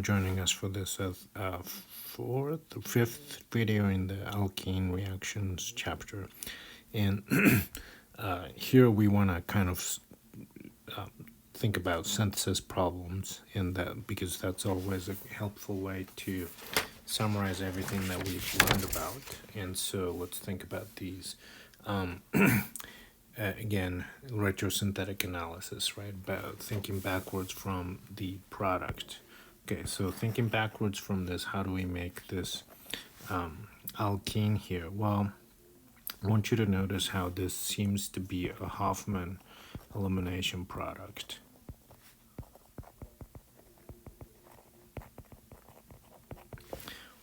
Joining us for this fifth video in the alkene reactions chapter, and here we want to kind of think about synthesis problems, and that because that's always a helpful way to summarize everything that we've learned about. And so let's think about these. Again, retrosynthetic analysis, right? About thinking backwards from the product. Okay, so thinking backwards from this, how do we make this alkene here? Well, I want you to notice how this seems to be a Hofmann elimination product.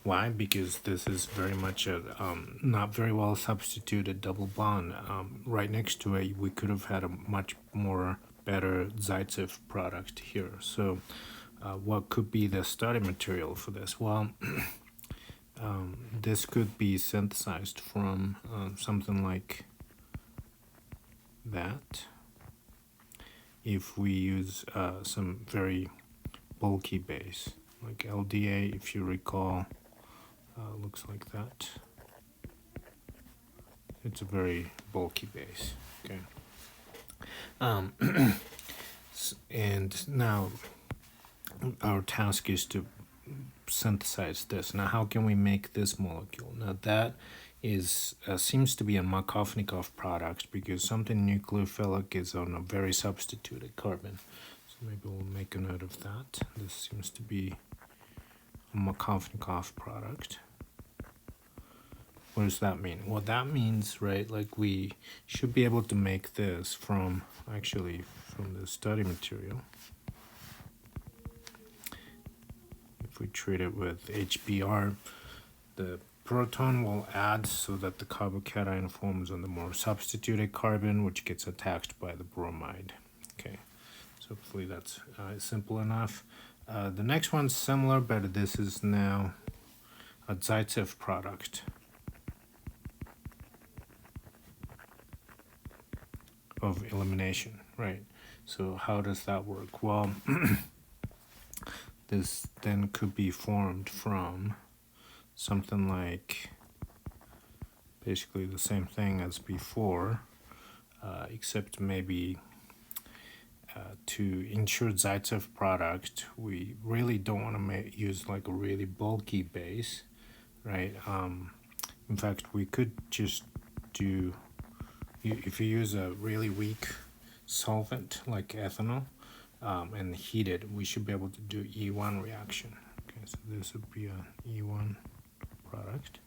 Why? Because this is very much a not very well substituted double bond. Right next to it, we could have had a much more better Zaitsev product here. So what could be the starting material for this? Well, this could be synthesized from something like that. If we use some very bulky base, like LDA, if you recall, looks like that. It's a very bulky base. Okay. And now our task is to synthesize this. Now, how can we make this molecule? Now, that is seems to be a Markovnikov product because something nucleophilic is on a very substituted carbon. So maybe we'll make a note of that. This seems to be a Markovnikov product. What does that mean? Well, that means, right, like we should be able to make this from, actually, from the study material. If we treat it with HBr, the proton will add so that the carbocation forms on the more substituted carbon, which gets attacked by the bromide. Okay, so hopefully that's simple enough. The next one's similar, but this is now a Zaitsev product of elimination, right? So how does that work? Well, this then could be formed from something like basically the same thing as before, except maybe to ensure Zaitsev product, we really don't want to use like a really bulky base, right? In fact, we could just do, if you use a really weak solvent like ethanol and heat it, we should be able to do E1 reaction. Okay, so this would be an E1 product.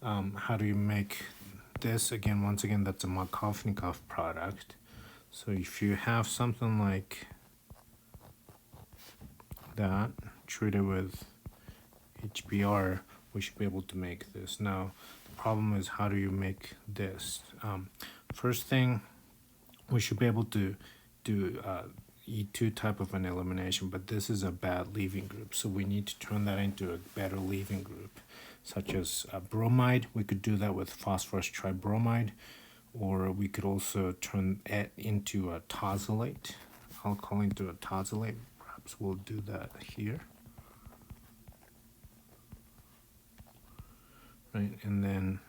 How do you make this? Again, once again, that's a Markovnikov product. So if you have something like that, treated with HBr, we should be able to make this. Now, the problem is, how do you make this? First thing, we should be able to do E2 type of an elimination, but this is a bad leaving group, so we need to turn that into a better leaving group, such as bromide. We could do that with phosphorus tribromide, or we could also turn it into a tosylate, alcohol into a tosylate. Perhaps we'll do that here. Right, and then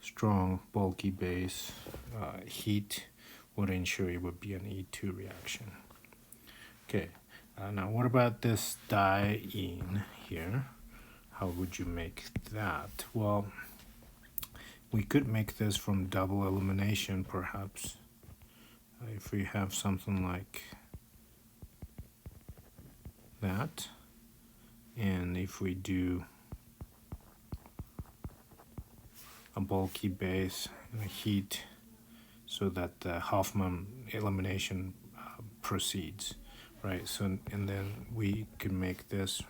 strong bulky base heat would ensure it would be an E2 reaction. Okay, now what about this diene here? How would you make that? Well, we could make this from double elimination, perhaps, if we have something like that. And if we do a bulky base and a heat so that the Hofmann elimination proceeds, right? So, and then we can make this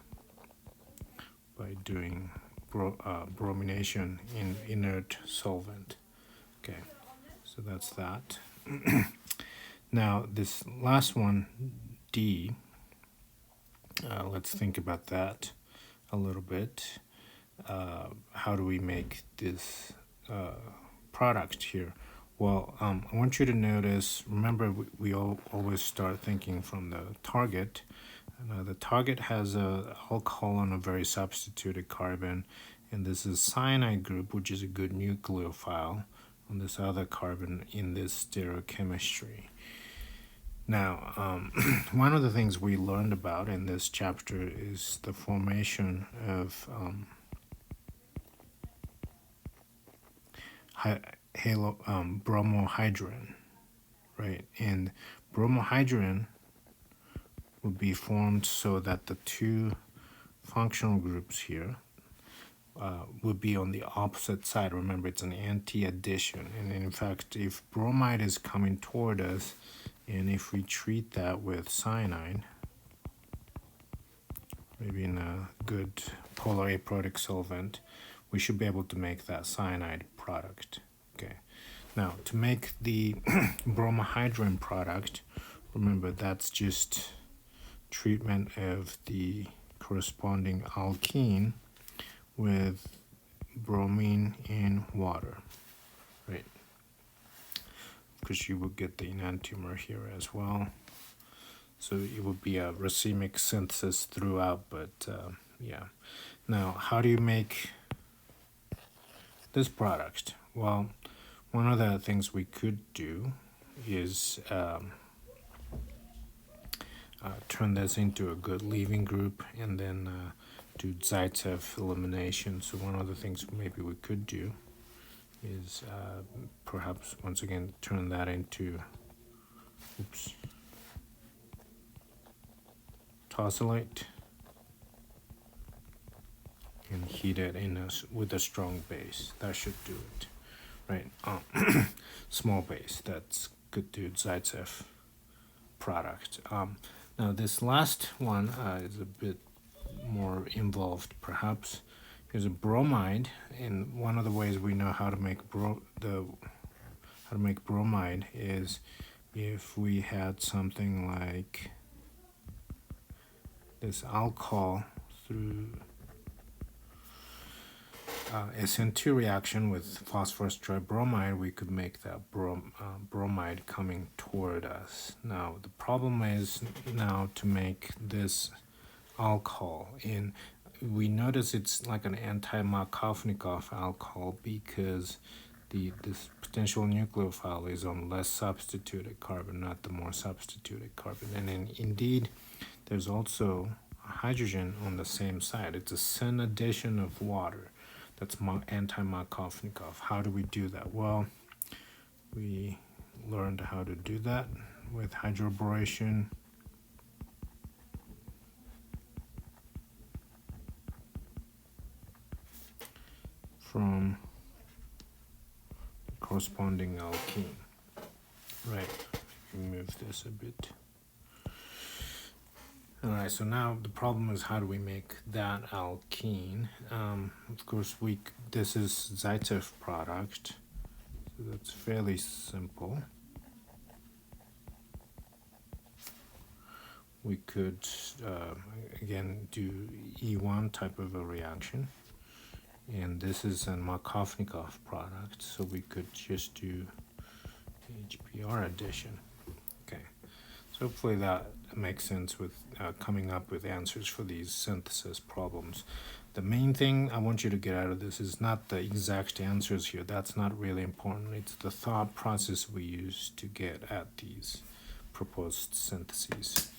by doing bromination in inert solvent. Okay, so that's that. Now this last one, D, let's think about that a little bit. How do we make this product here? Well, I want you to notice, remember, we always start thinking from the target. The target has a alcohol on a very substituted carbon, and this is cyanide group, which is a good nucleophile on this other carbon in this stereochemistry. Now, one of the things we learned about in this chapter is the formation of bromohydrin, right? And bromohydrin would be formed so that the two functional groups here would be on the opposite side. Remember, it's an anti-addition. And in fact, if bromide is coming toward us, and if we treat that with cyanide, maybe in a good polar aprotic solvent, we should be able to make that cyanide product. Okay. Now, to make the bromohydrin product, remember that's just treatment of the corresponding alkene with bromine in water, right? Because you will get the enantiomer here as well. So it would be a racemic synthesis throughout, but yeah. Now, how do you make this product? Well, one of the things we could do is turn this into a good leaving group and then do Zaitsev elimination. So one of the things maybe we could do is perhaps once again turn that into tosylate and heat it in with a strong base. That should do it, right? Small base, that's good to Zaitsev product. Now this last one is a bit more involved, perhaps. Here's a bromide, and one of the ways we know how to make bromide is if we had something like this alcohol through SN2 reaction with phosphorus tribromide, we could make that bromide coming toward us. Now the problem is now to make this alcohol, and we notice it's like an anti-Markovnikov alcohol because this potential nucleophile is on less substituted carbon, not the more substituted carbon. And indeed, there's also a hydrogen on the same side. It's a syn addition of water. That's anti-Markovnikov. How do we do that? Well, we learned how to do that with hydroboration. From the corresponding alkene. Right, remove this a bit. Alright, so now the problem is how do we make that alkene? Of course, this is Zaitsev product, so that's fairly simple. We could, again, do E1 type of a reaction. And this is a Markovnikov product, so we could just do HBr addition. Okay, so hopefully that makes sense with coming up with answers for these synthesis problems. The main thing I want you to get out of this is not the exact answers here. That's not really important. It's the thought process we use to get at these proposed syntheses.